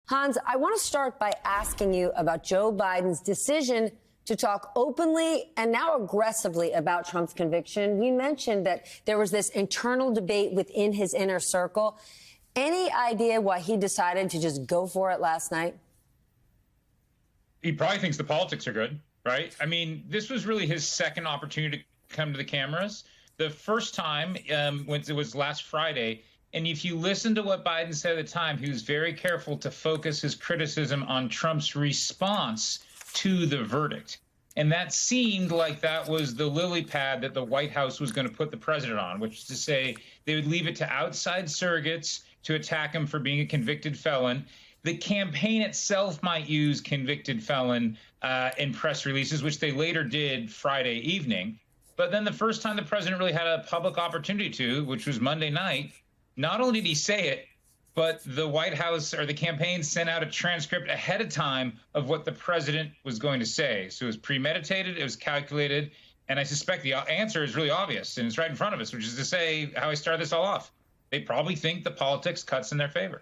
Hans, I want to start by asking you about Joe Biden's decision to talk openly and now aggressively about Trump's conviction. We mentioned that there was this internal debate within his inner circle. Any idea why he decided to just go for it last night? He probably thinks the politics are good, right? I mean, this was really his second opportunity to come to the cameras. The first time, when it was last Friday, and if you listen to what Biden said at the time, he was very careful to focus his criticism on Trump's response to the verdict. And that seemed like that was the lily pad that the White House was going to put the president on, which is to say they would leave it to outside surrogates to attack him for being a convicted felon. The campaign itself might use convicted felon in press releases, which they later did Friday evening. But then the first time the president really had a public opportunity to, which was Monday night, not only did he say it, but the White House or the campaign sent out a transcript ahead of time of what the president was going to say. So it was premeditated, it was calculated, and I suspect the answer is really obvious, and it's right in front of us, which is to say how I started this all off. They probably think the politics cuts in their favor.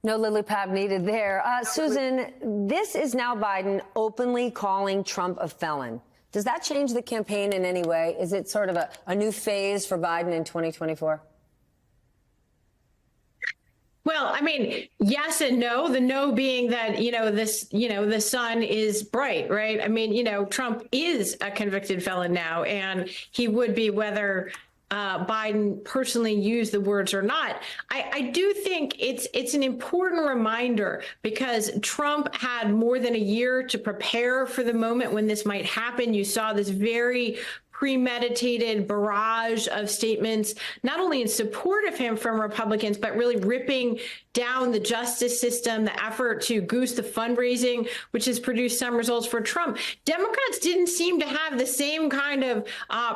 No lily pad needed there. Susan, this is now Biden openly calling Trump a felon. Does that change the campaign in any way? Is it sort of a new phase for Biden in 2024? Well, I mean, yes and no. The no being that, the sun is bright, right? I mean, Trump is a convicted felon now, and he would be whether Biden personally used the words or not. I do think it's an important reminder because Trump had more than a year to prepare for the moment when this might happen. You saw this very premeditated barrage of statements, not only in support of him from Republicans, but really ripping down the justice system, the effort to goose the fundraising, which has produced some results for Trump. Democrats didn't seem to have the same kind of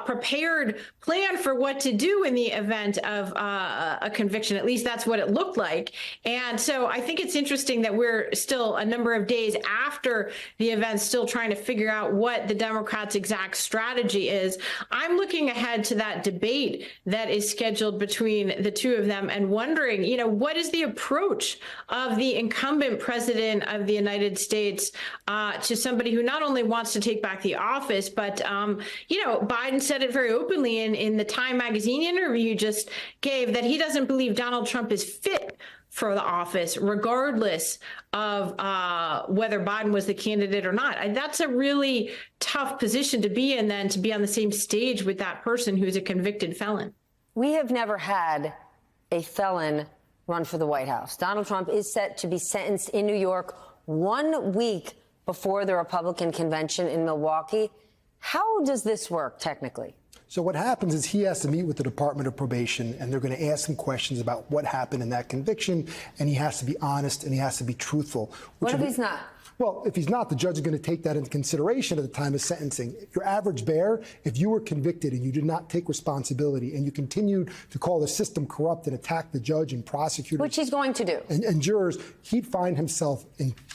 prepared plan for what to do in the event of a conviction. At least that's what it looked like. And so I think it's interesting that we're still a number of days after the event, still trying to figure out what the Democrats' exact strategy is. I'm looking ahead to that debate that is scheduled between the two of them and wondering, what is the approach of the incumbent president of the United States to somebody who not only wants to take back the office, but, Biden said it very openly in the Time magazine interview you just gave that he doesn't believe Donald Trump is fit for the office, regardless of whether Biden was the candidate or not. That's a really tough position to be in, then, to be on the same stage with that person who's a convicted felon. We have never had a felon run for the White House. Donald Trump is set to be sentenced in New York 1 week before the Republican convention in Milwaukee. How does this work technically? So what happens is he has to meet with the Department of Probation, and they're going to ask him questions about what happened in that conviction, and he has to be honest and he has to be truthful. What if he's not? Well, if he's not, the judge is going to take that into consideration at the time of sentencing. Your average bear, if you were convicted and you did not take responsibility and you continued to call the system corrupt and attack the judge and prosecutors, which he's going to do, and jurors, he'd find himself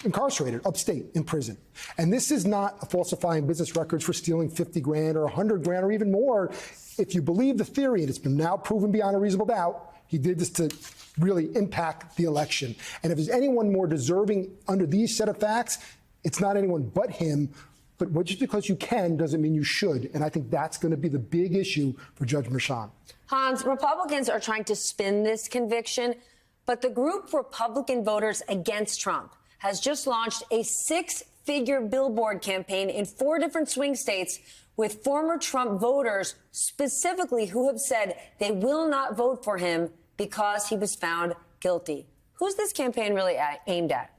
incarcerated upstate in prison. And this is not falsifying business records for stealing 50 grand or 100 grand or even more. If you believe the theory, and it's been now proven beyond a reasonable doubt, he did this to really impact the election. And if there's anyone more deserving under these set of facts, it's not anyone but him. But just because you can doesn't mean you should. And I think that's going to be the big issue for Judge Merchan. Hans, Republicans are trying to spin this conviction, but the group Republican Voters Against Trump has just launched a 6-figure billboard campaign in 4 different swing states with former Trump voters specifically who have said they will not vote for him because he was found guilty. Who's this campaign really aimed at?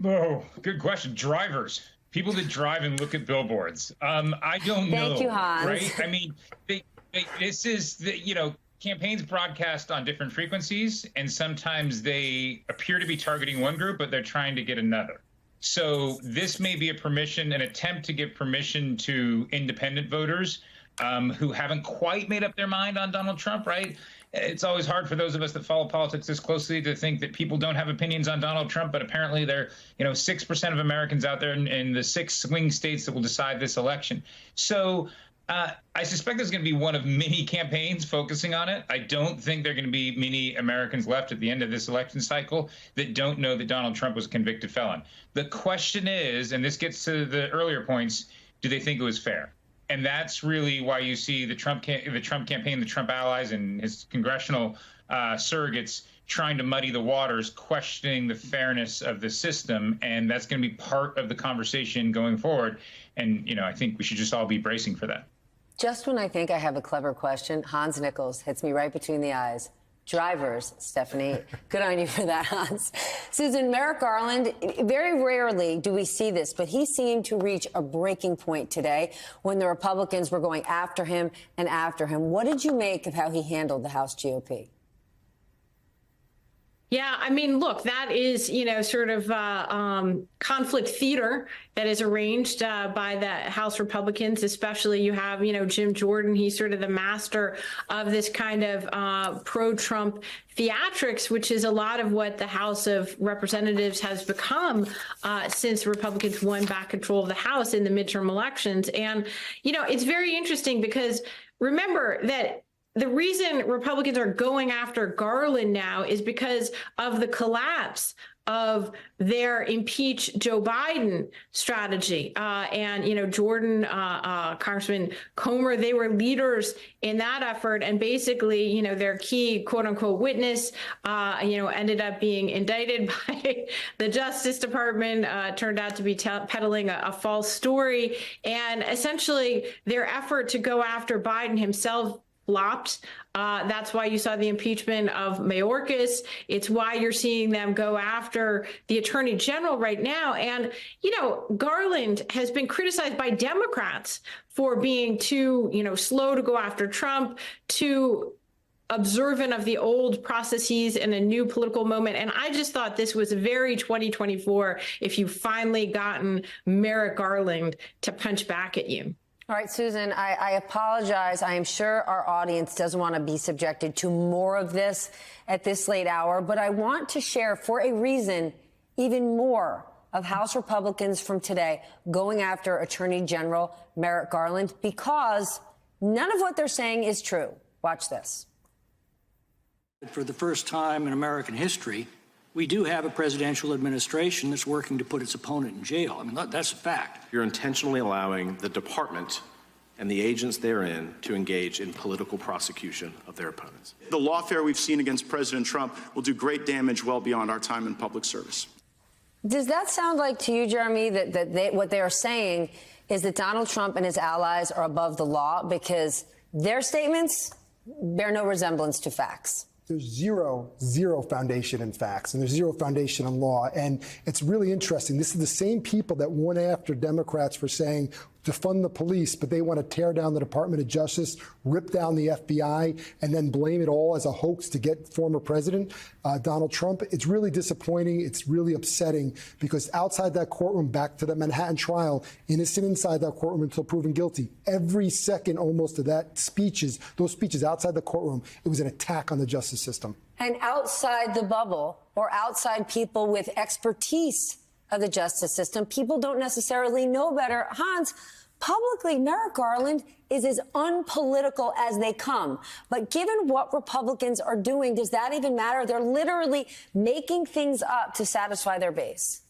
Oh, good question. Drivers, people that drive and look at billboards. I don't know. Thank you, Hans. Right? I mean, this is campaigns broadcast on different frequencies, and sometimes they appear to be targeting one group, but they're trying to get another. So this may be an attempt to give permission to independent voters who haven't quite made up their mind on Donald Trump, right? It's always hard for those of us that follow politics this closely to think that people don't have opinions on Donald Trump, but apparently there are 6% of Americans out there in the 6 swing states that will decide this election. So I suspect there's going to be one of many campaigns focusing on it. I don't think there are going to be many Americans left at the end of this election cycle that don't know that Donald Trump was a convicted felon. The question is, and this gets to the earlier points, do they think it was fair? And that's really why you see the Trump campaign, the Trump allies, and his congressional surrogates trying to muddy the waters, questioning the fairness of the system. And that's going to be part of the conversation going forward. And, I think we should just all be bracing for that. Just when I think I have a clever question, Hans Nichols hits me right between the eyes. Drivers, Stephanie. Good on you for that, Hans. Susan, Merrick Garland, very rarely do we see this, but he seemed to reach a breaking point today when the Republicans were going after him and after him. What did you make of how he handled the House GOP? Yeah, I mean, look, that is, sort of conflict theater that is arranged by the House Republicans, especially you have, Jim Jordan. He's sort of the master of this kind of pro-Trump theatrics, which is a lot of what the House of Representatives has become since Republicans won back control of the House in the midterm elections. And, it's very interesting because remember that the reason Republicans are going after Garland now is because of the collapse of their impeach Joe Biden strategy. And, Jordan, Congressman Comer, they were leaders in that effort. And basically, their key quote unquote witness, ended up being indicted by the Justice Department, turned out to be peddling a false story. And essentially their effort to go after Biden himself flopped. That's why you saw the impeachment of Mayorkas. It's why you're seeing them go after the attorney general right now. And, Garland has been criticized by Democrats for being too, slow to go after Trump, too observant of the old processes in a new political moment. And I just thought this was very 2024 if you've finally gotten Merrick Garland to punch back at you. All right, Susan, I apologize. I am sure our audience doesn't want to be subjected to more of this at this late hour, but I want to share, for a reason, even more of House Republicans from today going after Attorney General Merrick Garland, because none of what they're saying is true. Watch this. For the first time in American history, we do have a presidential administration that's working to put its opponent in jail. I mean, that's a fact. You're intentionally allowing the department and the agents therein to engage in political prosecution of their opponents. The lawfare we've seen against President Trump will do great damage well beyond our time in public service. Does that sound like to you, Jeremy, that what they are saying is that Donald Trump and his allies are above the law because their statements bear no resemblance to facts? There's zero foundation in facts, and there's zero foundation in law. And it's really interesting. This is the same people that went after Democrats for saying defund the police, but they want to tear down the Department of Justice, rip down the FBI, and then blame it all as a hoax to get former President Donald Trump. It's really disappointing. It's really upsetting because outside that courtroom, back to the Manhattan trial, innocent inside that courtroom until proven guilty. Every second almost of those speeches outside the courtroom, it was an attack on the justice system. And outside the bubble or outside people with expertise of the justice system, people don't necessarily know better. Hans, publicly, Merrick Garland is as unpolitical as they come. But given what Republicans are doing, does that even matter? They're literally making things up to satisfy their base.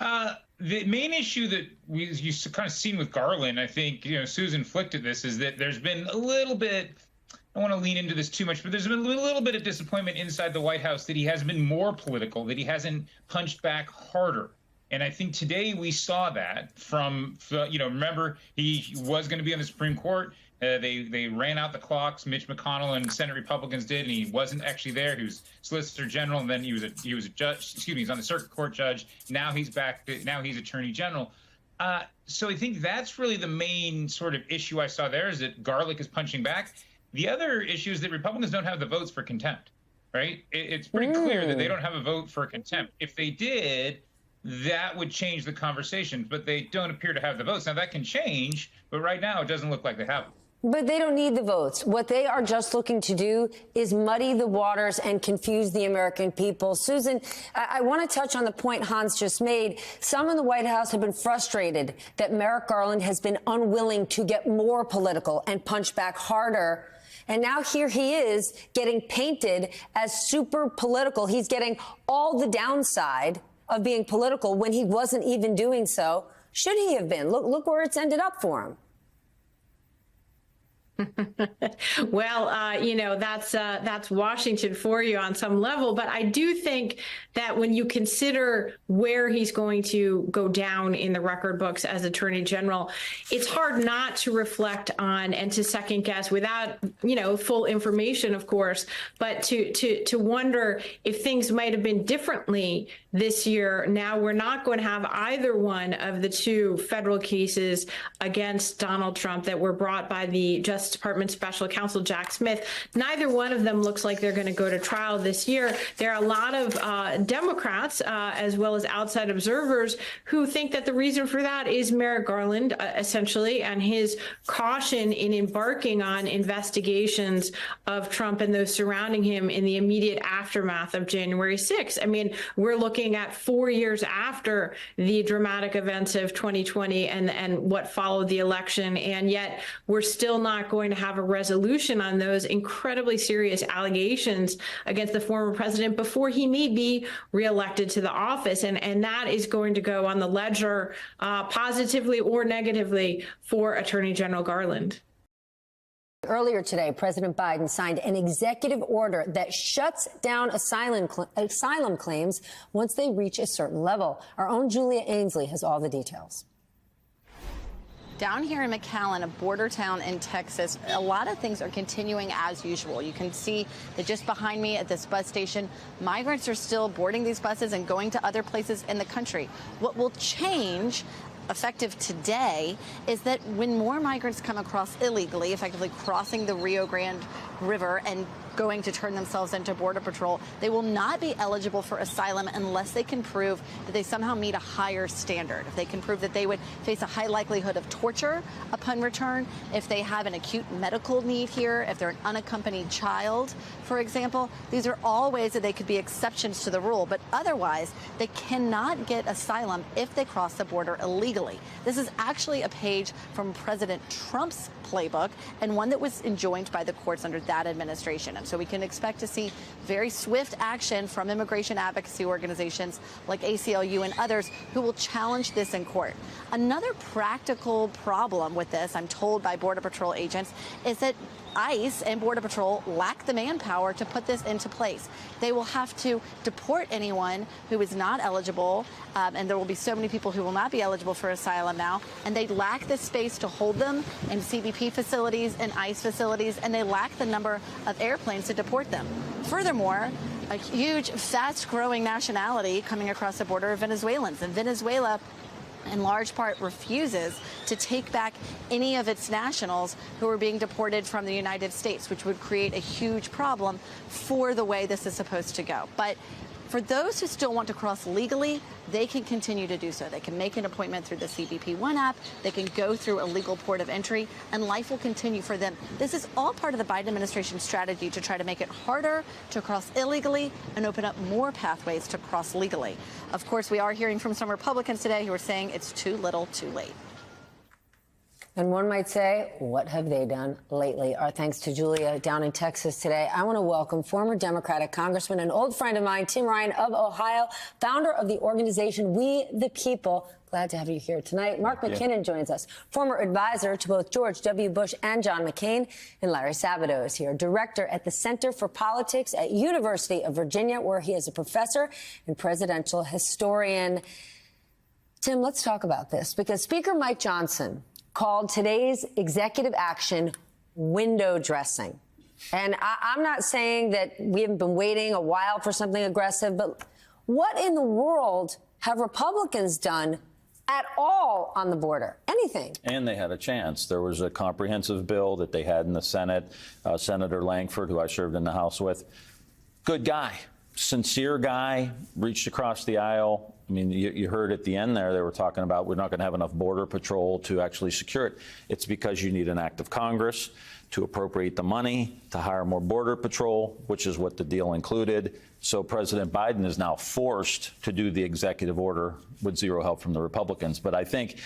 The main issue that you've kind of seen with Garland, I think, Susan flicked at this, is that there's been a little bit, I don't want to lean into this too much, but there's been a little bit of disappointment inside the White House that he hasn't been more political, that he hasn't punched back harder. And I think today we saw that from, remember, he was going to be on the Supreme Court. They ran out the clocks. Mitch McConnell and Senate Republicans did, and he wasn't actually there. He was Solicitor General, and then he was a judge. He's on the Circuit Court judge. Now he's back. Now he's Attorney General. So I think that's really the main sort of issue I saw there, is that Garlick is punching back. The other issue is that Republicans don't have the votes for contempt, right? It's pretty clear that they don't have a vote for contempt. If they did, that would change the conversation, but they don't appear to have the votes. Now, that can change, but right now it doesn't look like they have them. But they don't need the votes. What they are just looking to do is muddy the waters and confuse the American people. Susan, I want to touch on the point Hans just made. Some in the White House have been frustrated that Merrick Garland has been unwilling to get more political and punch back harder. And now here he is getting painted as super political. He's getting all the downside of being political when he wasn't even doing so. Should he have been? Look where it's ended up for him. Well, you know, that's Washington for you on some level. But I do think that when you consider where he's going to go down in the record books as Attorney General, it's hard not to reflect on and to second guess without, you know, full information, of course, but to wonder if things might have been differently this year. Now we're not going to have either one of the two federal cases against Donald Trump that were brought by the Justice Department Special Counsel Jack Smith. Neither one of them looks like they're going to go to trial this year. There are a lot of Democrats, as well as outside observers, who think that the reason for that is Merrick Garland, essentially, and his caution in embarking on investigations of Trump and those surrounding him in the immediate aftermath of January 6th. I mean, we're looking at 4 years after the dramatic events of 2020 and what followed the election, and yet we're still not going to have a resolution on those incredibly serious allegations against the former president before he may be reelected to the office. And that is going to go on the ledger positively or negatively for Attorney General Garland. Earlier today, President Biden signed an executive order that shuts down asylum claims once they reach a certain level. Our own Julia Ainsley has all the details. Down here in McAllen, a border town in Texas, a lot of things are continuing as usual. You can see that just behind me at this bus station, migrants are still boarding these buses and going to other places in the country. What will change, effective today, is that when more migrants come across illegally, effectively crossing the Rio Grande River and going to turn themselves into Border Patrol, they will not be eligible for asylum unless they can prove that they somehow meet a higher standard. If they can prove that they would face a high likelihood of torture upon return, if they have an acute medical need here, if they're an unaccompanied child, for example, these are all ways that they could be exceptions to the rule. But otherwise, they cannot get asylum if they cross the border illegally. This is actually a page from President Trump's playbook and one that was enjoined by the courts under that administration. And so we can expect to see very swift action from immigration advocacy organizations like ACLU and others who will challenge this in court. Another practical problem with this, I'm told by Border Patrol agents, is that ICE and Border Patrol lack the manpower to put this into place. They will have to deport anyone who is not eligible, and there will be so many people who will not be eligible for asylum now, and they lack the space to hold them in CBP facilities and ICE facilities, and they lack the number of airplanes to deport them. Furthermore, a huge, fast-growing nationality coming across the border are Venezuelans, and Venezuela in large part refuses to take back any of its nationals who are being deported from the United States, which would create a huge problem for the way this is supposed to go. But for those who still want to cross legally, they can continue to do so. They can make an appointment through the CBP One app. They can go through a legal port of entry, and life will continue for them. This is all part of the Biden administration's strategy to try to make it harder to cross illegally and open up more pathways to cross legally. Of course, we are hearing from some Republicans today who are saying it's too little, too late. And one might say, what have they done lately? Our thanks to Julia down in Texas today. I want to welcome former Democratic Congressman and old friend of mine, Tim Ryan of Ohio, founder of the organization We the People. Glad to have you here tonight. Mark McKinnon joins us, former advisor to both George W. Bush and John McCain. And Larry Sabato is here, director at the Center for Politics at University of Virginia, where he is a professor and presidential historian. Tim, let's talk about this, because Speaker Mike Johnson called today's executive action window dressing. And I'm not saying that we haven't been waiting a while for something aggressive, but what in the world have Republicans done at all on the border? Anything. And they had a chance. There was a comprehensive bill that they had in the Senate. Senator Langford, who I served in the House with, good guy. sincere guy, reached across the aisle. I mean, you heard at the end there, they were talking about we're not going to have enough border patrol to actually secure it. It's because you need an act of Congress to appropriate the money to hire more border patrol, which is what the deal included. So President Biden is now forced to do the executive order with zero help from the Republicans. But I think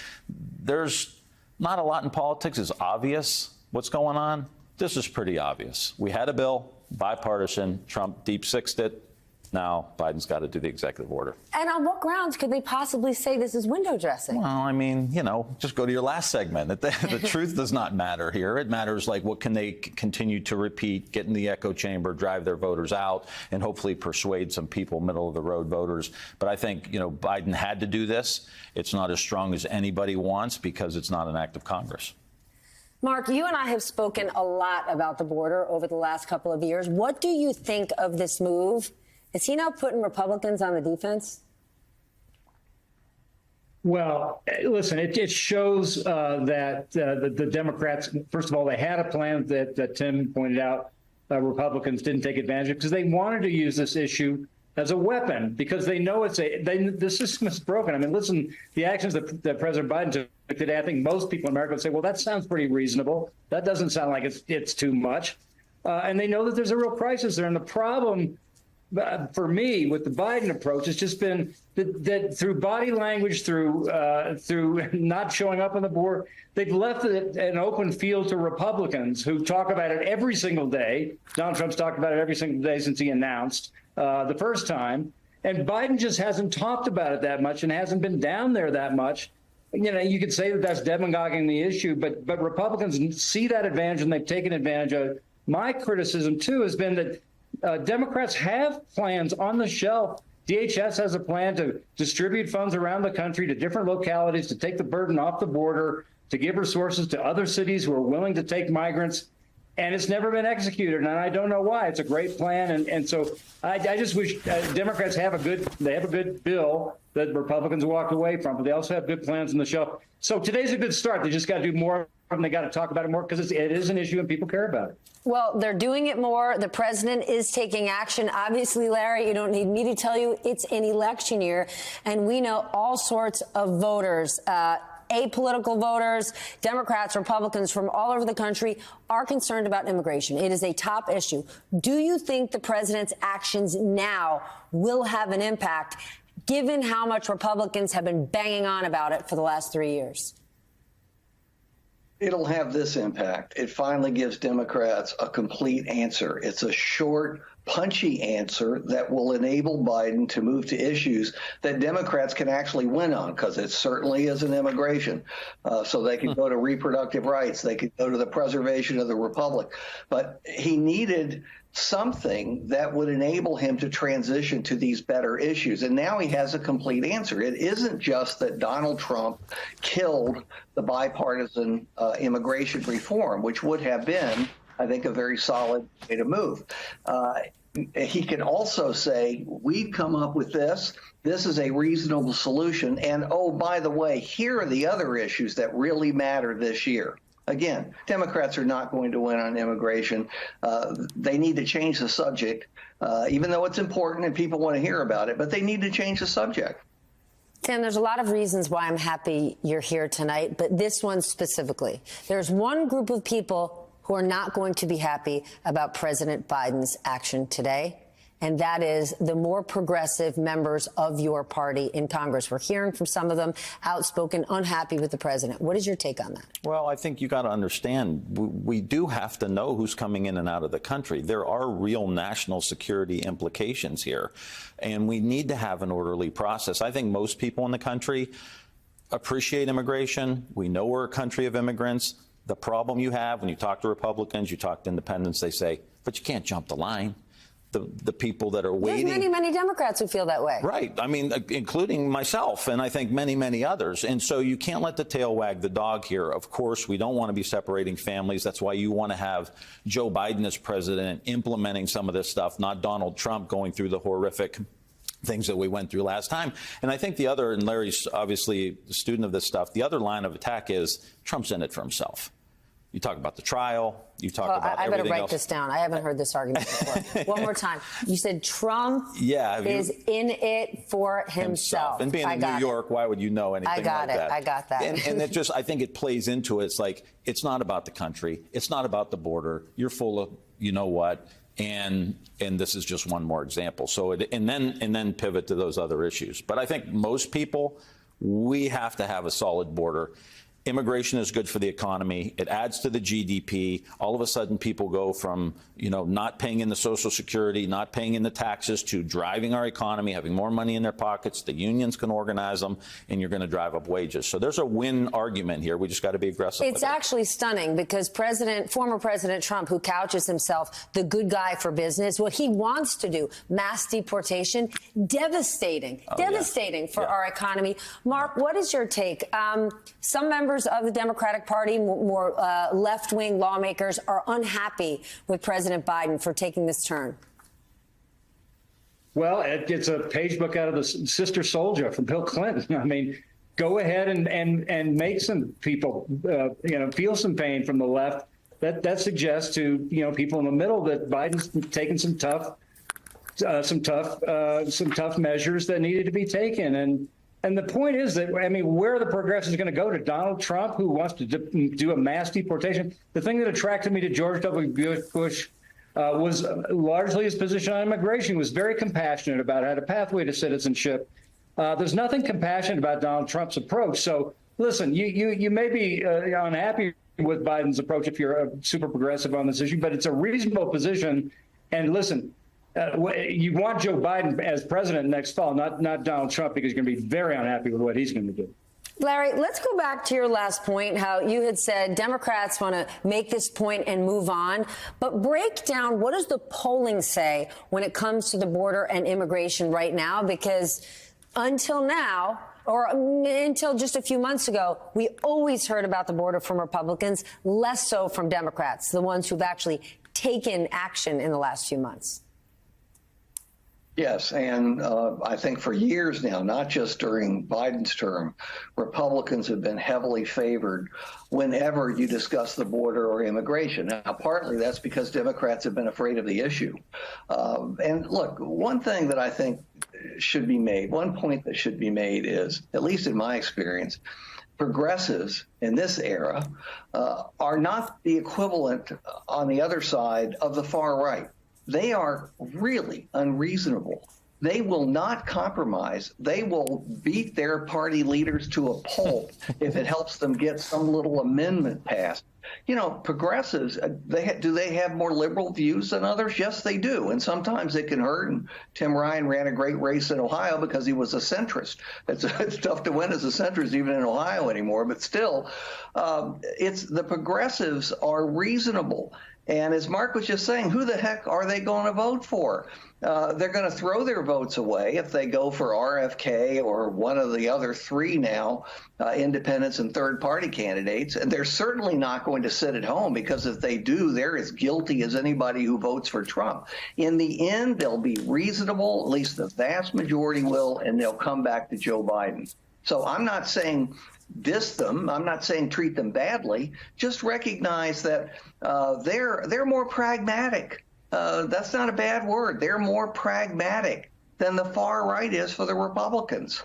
there's not a lot in politics. It's obvious what's going on. This is pretty obvious. We had a bill, bipartisan. Trump deep-sixed it. Now Biden's got to do the executive order. And on what grounds could they possibly say this is window dressing? Well, I mean, you know, just go to your last segment. The truth does not matter here. It matters, like, what can they continue to repeat, get in the echo chamber, drive their voters out, and hopefully persuade some people, middle-of-the-road voters. But I think, you know, Biden had to do this. It's not as strong as anybody wants because it's not an act of Congress. Mark, you and I have spoken a lot about the border over the last couple of years. What do you think of this move? Is he now putting Republicans on the defense? Well, listen, it shows that the Democrats, first of all, they had a plan that Tim pointed out Republicans didn't take advantage of because they wanted to use this issue as a weapon because they know the system is broken. I mean, listen, the actions that President Biden took today, I think most people in America would say, well, that sounds pretty reasonable. That doesn't sound like it's too much. And they know that there's a real crisis there. And the problem for me, with the Biden approach, it's just been that through body language, through not showing up on the board, they've left an open field to Republicans who talk about it every single day. Donald Trump's talked about it every single day since he announced the first time. And Biden just hasn't talked about it that much and hasn't been down there that much. You know, you could say that that's demagoguing the issue, but Republicans see that advantage and they've taken advantage of it. My criticism, too, has been that Democrats have plans on the shelf. DHS has a plan to distribute funds around the country to different localities to take the burden off the border, to give resources to other cities who are willing to take migrants. And it's never been executed, and I don't know why. It's a great plan, and so I just wish Democrats have a good bill that Republicans walked away from, but they also have good plans on the shelf. So today's a good start. They just got to do more, and they got to talk about it more because it is an issue and people care about it. Well, they're doing it more. The president is taking action. Obviously, Larry, you don't need me to tell you it's an election year, and we know all sorts of voters, apolitical voters, Democrats, Republicans from all over the country are concerned about immigration. It is a top issue. Do you think the president's actions now will have an impact, given how much Republicans have been banging on about it for the last 3 years? It'll have this impact. It finally gives Democrats a complete answer. It's a short, punchy answer that will enable Biden to move to issues that Democrats can actually win on, because it certainly is an immigration. So they could go to reproductive rights. They could go to the preservation of the republic. But he needed something that would enable him to transition to these better issues. And now he has a complete answer. It isn't just that Donald Trump killed the bipartisan immigration reform, which would have been, I think, a very solid way to move. He can also say, we've come up with this. This is a reasonable solution. And, oh, by the way, here are the other issues that really matter this year. Again, Democrats are not going to win on immigration. They need to change the subject, even though it's important and people want to hear about it, but they need to change the subject. Tim, there's a lot of reasons why I'm happy you're here tonight, but this one specifically. There's one group of people who are not going to be happy about President Biden's action today, and that is the more progressive members of your party in Congress. We're hearing from some of them outspoken, unhappy with the president. What is your take on that? Well, I think you got to understand, we do have to know who's coming in and out of the country. There are real national security implications here, and we need to have an orderly process. I think most people in the country appreciate immigration. We know we're a country of immigrants. The problem you have when you talk to Republicans, you talk to independents, they say, but you can't jump the line. The people that are waiting. There's many Democrats who feel that way. Right. I mean, including myself and I think many others. And so you can't let the tail wag the dog here. Of course, we don't want to be separating families. That's why you want to have Joe Biden as president implementing some of this stuff, not Donald Trump going through the horrific things that we went through last time. And I think the other, and Larry's obviously the student of this stuff, the other line of attack is Trump's in it for himself. You talk about the trial. You talk about I better everything write else. this down. I haven't heard this argument before. One more time. You said Trump is in it for himself. And being in New York, why would you know anything like that? I got that. And it just, I think it plays into it. It's like, it's not about the country. It's not about the border. You're full of, you know what? And this is just one more example. So and then pivot to those other issues. But I think most people, we have to have a solid border. Immigration is good for the economy. It adds to the GDP. All of a sudden, people go from, not paying in the Social Security, not paying in the taxes, to driving our economy, having more money in their pockets. The unions can organize them, and you're going to drive up wages. So there's a win argument here. We just got to be aggressive. It's actually stunning because former President Trump, who couches himself the good guy for business, what he wants to do, mass deportation, devastating for our economy. Mark, what is your take? Some members of the Democratic Party, more left-wing lawmakers, are unhappy with President Biden for taking this turn. Well, it's a page book out of the Sister Souljah from Bill Clinton. I mean, go ahead and make some people, feel some pain from the left. That suggests to people in the middle that Biden's taken some tough measures that needed to be taken. And the point is that, where are the progressives going to go? To Donald Trump, who wants to do a mass deportation? The thing that attracted me to George W. Bush was largely his position on immigration. He was very compassionate about it, had a pathway to citizenship. There's nothing compassionate about Donald Trump's approach. So, listen, you may be unhappy with Biden's approach if you're a super progressive on this issue, but it's a reasonable position. And listen, you want Joe Biden as president next fall, not Donald Trump, because you're going to be very unhappy with what he's going to do. Larry, let's go back to your last point, how you had said Democrats want to make this point and move on. But break down, what does the polling say when it comes to the border and immigration right now? Because until now, or until just a few months ago, we always heard about the border from Republicans, less so from Democrats, the ones who've actually taken action in the last few months. Yes, and I think for years now, not just during Biden's term, Republicans have been heavily favored whenever you discuss the border or immigration. Now, partly that's because Democrats have been afraid of the issue. And look, one thing that I think should be made, one point that should be made is, at least in my experience, progressives in this era are not the equivalent on the other side of the far right. They are really unreasonable. They will not compromise. They will beat their party leaders to a pulp if it helps them get some little amendment passed. Progressives, do they have more liberal views than others? Yes, they do. And sometimes it can hurt. And Tim Ryan ran a great race in Ohio because he was a centrist. It's tough to win as a centrist even in Ohio anymore. But still, the progressives are reasonable. And as Mark was just saying, who the heck are they going to vote for? They're going to throw their votes away if they go for RFK or one of the other three now, independents and third-party candidates. And they're certainly not going to sit at home, because if they do, they're as guilty as anybody who votes for Trump. In the end, they'll be reasonable, at least the vast majority will, and they'll come back to Joe Biden. So I'm not saying diss them. I'm not saying treat them badly. Just recognize that they're more pragmatic. That's not a bad word. They're more pragmatic than the far right is for the Republicans.